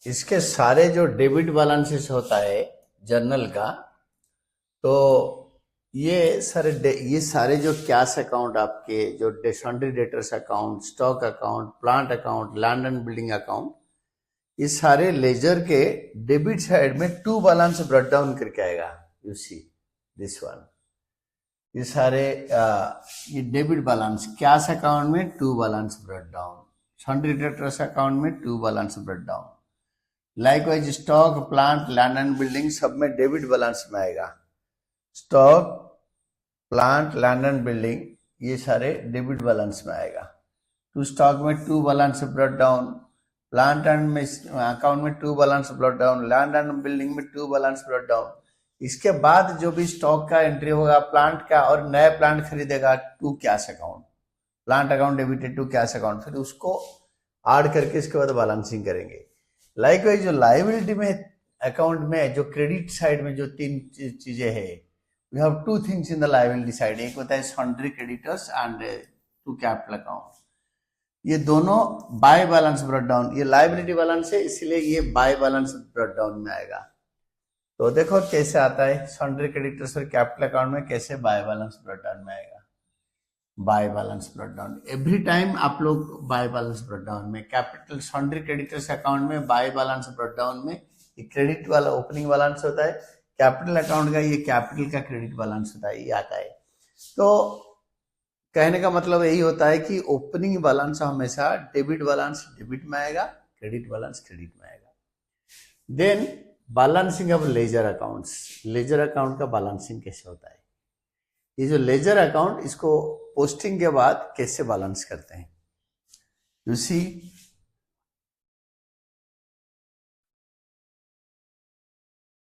इसके सारे जो डेबिट बैलेंसेस होता है जर्नल का, तो ये सारे जो कैश अकाउंट आपके जो sundry debtors account, stock account, plant account, land and building account, ये सारे लेजर के डेबिट साइड में टू बैलेंस ब्रेक डाउन करके आएगा। यू सी दिस वन, ये सारे ये डेबिट बैलेंस कैश अकाउंट में to balance break down, sundry debtors account में to balance break down, likewise stock, plant, land and building सब में डेबिट बैलेंस में आएगा। Stock, plant, land and building ये सारे डेबिट बैलेंस में आएगा। टू स्टॉक में to balance break down, plant and में अकाउंट में to balance break down, land and building में टू बैलेंस ब्रेक डाउन। इसके बाद जो भी स्टॉक का एंट्री होगा प्लांट का, और नया प्लांट खरीदेगा to cash account, plant account debited to cash account, फिर उसको ऐड करके इसके बाद बैलेंसिंग करेंगे। लाइकवाइज जो लाइबिलिटी में अकाउंट में जो क्रेडिट साइड में जो तीन चीजें है, we have two things in the liability side. एक होता है sundry creditors and to capital account. ये दोनों बाय बैलेंस ब्रेक डाउन, ये लाइबिलिटी बैलेंस है इसलिए ये बाय बैलेंस ब्रेक डाउन में आएगा। तो देखो कैसे आता है सन्ड्री क्रेडिटर्स और कैपिटल अकाउंट में कैसे बाय बैलेंस ब्रेक डाउन में आएगा। By balance break down every time आप लोग बाय बैलेंस ब्रेक डाउन में कैपिटल सन्ड्री क्रेडिटर्स अकाउंट में बाय बैलेंस ब्रेक डाउन में ये क्रेडिट वाला ओपनिंग बैलेंस होता है, कैपिटल अकाउंट का ये कैपिटल का क्रेडिट बैलेंस होता है, ये आता है। तो कहने का मतलब यही होता है कि ओपनिंग बैलेंस हमेशा डेबिट बैलेंस डेबिट में आएगा, क्रेडिट बैलेंस क्रेडिट में आएगा। Then balancing of ledger accounts, ledger account का बैलेंसिंग कैसे होता है। ये जो लेजर अकाउंट इसको पोस्टिंग के बाद कैसे बैलेंस करते हैं। यू सी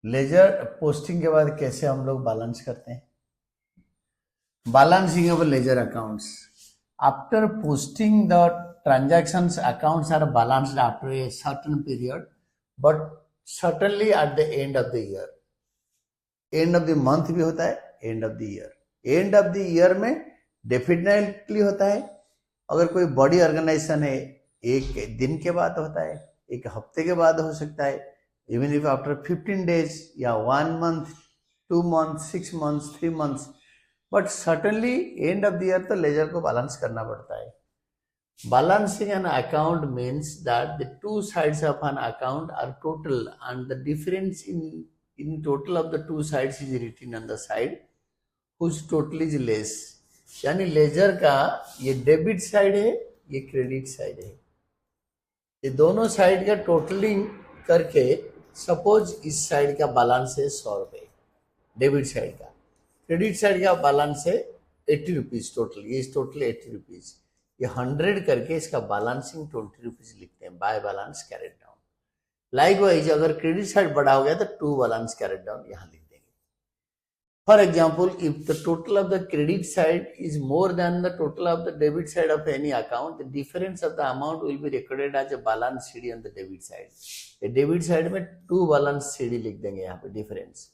लेजर पोस्टिंग के बाद कैसे हम लोग बैलेंस करते हैं। Balancing of ledger accounts. After posting, the transactions accounts are balanced after a certain period, but certainly at the end of the year. End of the month भी होता है, end of the year. End of the year में definitely होता है। अगर कोई बड़ी organisation है, एक दिन के बाद होता है, एक हफ्ते के बाद हो सकता है, even if after 15 days या 1 month, 2 months, 6 months, 3 months, but certainly end of the year तो लेजर को बैलेंस करना पड़ता है। Balancing an account means that the two sides of an account are total and the difference in total of the two sides is written on the side whose total is less. यानी ledger का ये debit side है, ये credit side है, ये दोनों side का totalling करके सपोज इस साइड का बैलेंस है 100 रुपये डेबिट साइड का, क्रेडिट साइड का बैलेंस है 80 रुपीज टोटल, ये टोटल 80 रुपीज, ये 100 करके इसका बैलेंसिंग 20 रुपीज लिखते हैं, bye balance carried down. Likewise अगर क्रेडिट साइड बड़ा हो गया तो टू बैलेंस कैरेट डाउन यहाँ लिख देंगे। For example if the total of the credit side is more than the total of the debit side of any account, the difference of the amount will be recorded as a balance c d on the debit side. Debit side में to balance c d लिख देंगे यहाँ पे difference,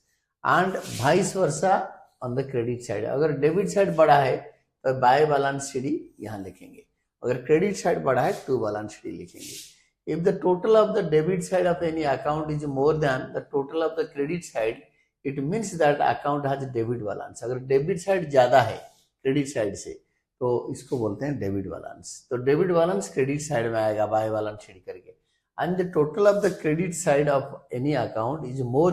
and vice versa on the credit side. अगर debit side बड़ा है तो bye balance CD यहाँ लिखेंगे, अगर क्रेडिट साइड बड़ा है टू बैलेंस सीडी लिखेंगे। If the total of the debit side of any account is more than the total of the credit side, it means that account has debit balance. अगर debit side ज्यादा है credit side से तो इसको बोलते हैं debit balance. तो debit balance credit side में आएगा बाय बैलेंस सीडी करके, and the total of the credit side of any account is more,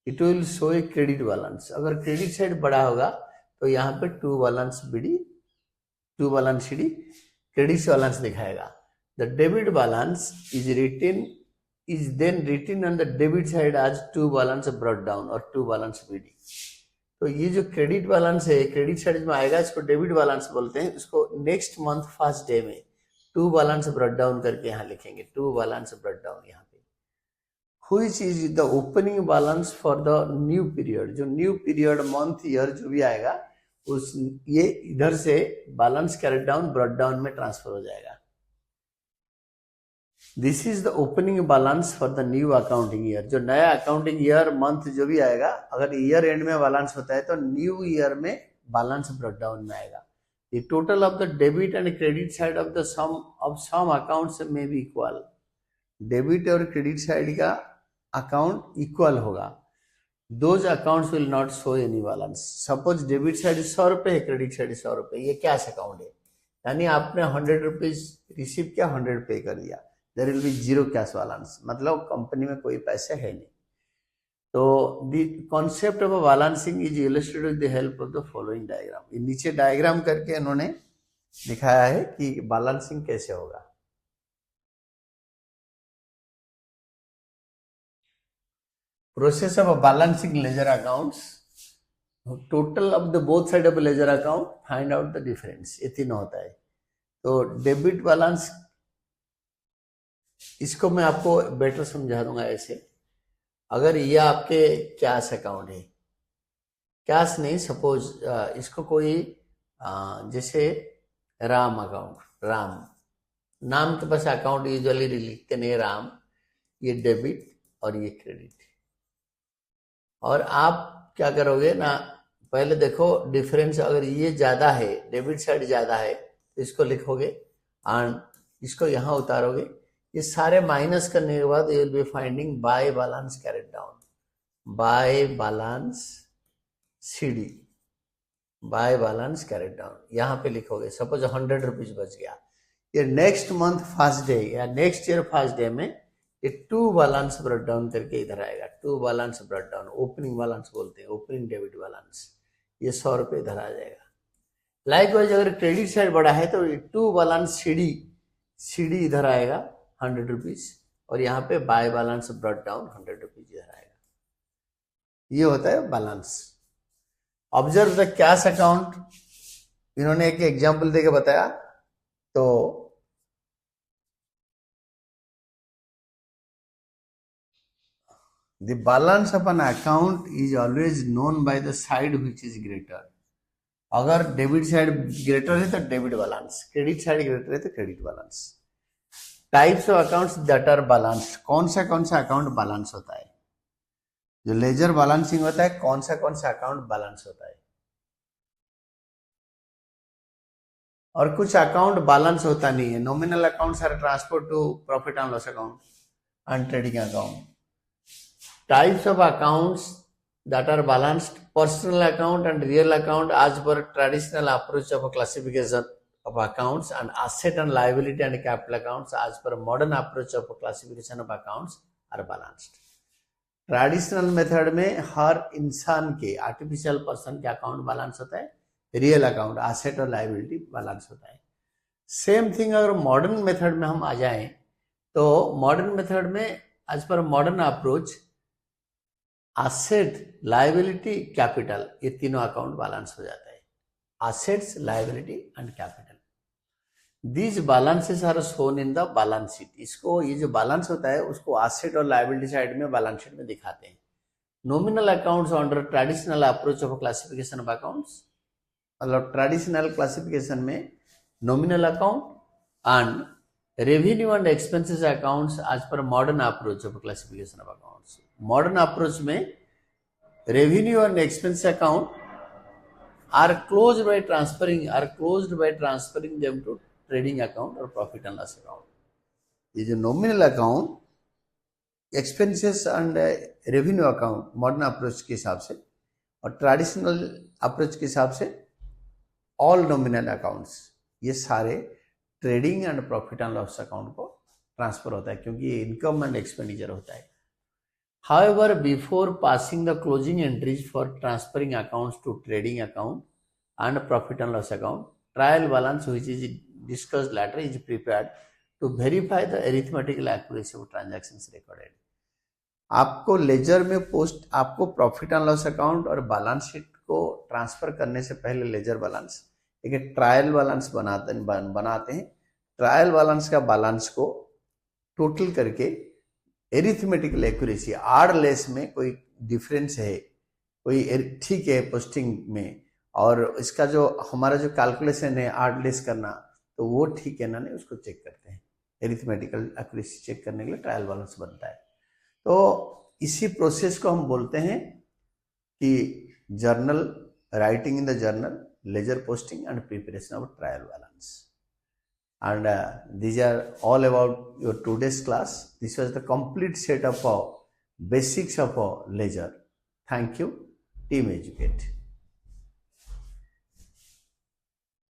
it will show a credit balance. अगर क्रेडिट साइड बड़ा होगा तो यहाँ पे to balance CD credit balance दिखाएगा। The debit balance is then written on the debit side as to balance break down और to balance BD. तो ये जो क्रेडिट बैलेंस है क्रेडिट साइड में आएगा, इसको डेबिट बैलेंस बोलते हैं। इसको नेक्स्ट मंथ फर्स्ट डे में टू बैलेंस ब्रेक डाउन करके यहाँ लिखेंगे, टू बैलेंस ब्रेक डाउन यहाँ पे। Which is the opening balance for the new period, जो न्यू पीरियड मंथ ईयर जो भी आएगा उस ये इधर से balance carried down break down में ट्रांसफर हो जाएगा। This is the opening balance for the new accounting year. जो नया अकाउंटिंग ईयर मंथ जो भी आएगा, अगर ईयर एंड में बैलेंस होता है तो न्यू ईयर में बैलेंस ब्रेक डाउन में आएगा। The total of the debit and credit side of the sum of sum accounts में बी इक्वल, डेबिट और क्रेडिट साइड का अकाउंट इक्वल होगा. Those accounts will not show any balance. Suppose debit side 100 रुपये है, credit side 100 रुपये, ये cash account है, यानी आपने 100 रुपीज रिसीव किया, 100 पे कर दिया, there will be zero cash balance, मतलब कंपनी में कोई पैसे है नहीं. तो the concept of balancing is illustrated with the help of the following diagram. ये नीचे डायग्राम करके इन्होंने दिखाया है कि बैलेंसिंग कैसे होगा. Process of balancing ledger accounts. Total of the both side of ledger account, find out the difference. ये तीन होता है. तो डेबिट बैलेंस, इसको मैं आपको बेटर समझा दूंगा ऐसे. अगर ये आपके कैश अकाउंट है, कैश नहीं, सपोज इसको कोई जैसे राम अकाउंट, राम नाम के पास अकाउंट यूजुअली लिखते नहीं, राम, ये डेबिट और ये क्रेडिट. और आप क्या करोगे ना, पहले देखो डिफरेंस. अगर ये ज्यादा है, डेबिट साइड ज्यादा है, तो इसको लिखोगे एंड इसको यहां उतारोगे. ये सारे माइनस करने के बाद you will be finding by balance carried down, by balance CD, by balance carried down. यहां पे लिखोगे. सपोज 100 रुपीज बच गया, ये नेक्स्ट मंथ फर्स्ट डे या नेक्स्ट ईयर फर्स्ट डे में ये टू बैलेंस ब्रेक डाउन करके इधर आएगा. To balance break down, opening balance बोलते हैं, ओपनिंग डेबिट बैलेंस. ये 100 रुपये इधर आ जाएगा. लाइकवाइज अगर क्रेडिट साइड बड़ा है तो टू बैलेंस सीडी इधर आएगा 100 रुपीज, और यहाँ पे by balance break down 100 rupees इधर आएगा. ये होता है balance. Observe the cash account. इन्होंने एक एग्जाम्पल देके बताया. तो the balance of an account is always known by the side which is greater. अगर डेबिट साइड ग्रेटर है तो debit balance, credit side greater है तो credit balance. Types of accounts that are balanced. कौन सा अकाउंट बैलेंस होता है? जो लेजर बैलेंसिंग होता है, कौन सा अकाउंट बैलेंस होता है. और कुछ अकाउंट बैलेंस होता नहीं है. Nominal accounts are transfer to profit and loss account and trading account. Types of accounts that are balanced: personal account and real account as per traditional approach of a classification of accounts, and asset and liability and capital accounts as per modern approach of a classification of accounts are balanced. Traditional method में हर इंसान के, artificial person के account balance होता है, real account, asset और liability balance होता है. सेम थिंग अगर मॉडर्न मेथड में हम आ जाएं तो मॉडर्न मेथड में as per modern approach asset, liability, capital, ये तीनों अकाउंट बैलेंस हो जाता है. Assets, liability and capital. These balances are shown in the balance sheet. इसको, ये जो बैलेंस होता है उसको एसेट और लाइबिलिटी साइड में बैलेंस शीट में दिखाते हैं. Nominal accounts under traditional approach of classification of accounts. मतलब ट्रेडिशनल क्लासिफिकेशन में nominal account and revenue and expenses accounts as per modern approach of classification of accounts. Modern approach में revenue and expense account are closed by transferring them to trading account और profit and loss account. ये जो nominal account, expenses and revenue account modern approach के हिसाब से, और traditional approach के हिसाब से ऑल नॉमिनल अकाउंट्स, ये सारे trading and profit and loss account को ट्रांसफर होता है, क्योंकि ये इनकम एंड एक्सपेंडिचर होता है. However, before passing the closing entries for transferring accounts to trading account and profit and loss account, trial balance, which is discussed later, is prepared to verify the arithmetical accuracy of transactions recorded. आपको laser में post, आपको profit and loss account और balance sheet को transfer करने से पहले ledger balance एक trial balance बनाते हैं. ट्रायल बैलेंस का बैलेंस को टोटल करके एरिथमेटिकल एक्यूरेसी, आर लेस में कोई डिफरेंस है, कोई ठीक है पोस्टिंग में, और इसका जो हमारा जो कैलकुलेशन है आर लेस करना, तो वो ठीक है ना नहीं, उसको चेक करते हैं. एरिथमेटिकल एक्यूरेसी चेक करने के लिए ट्रायल बैलेंस बनता है. तो इसी प्रोसेस को हम बोलते हैं कि journal writing in the journal, ledger posting and preparation of trial balance. And these are all about your today's class. This was the complete set of basics of ledger. Thank you, Team Educate.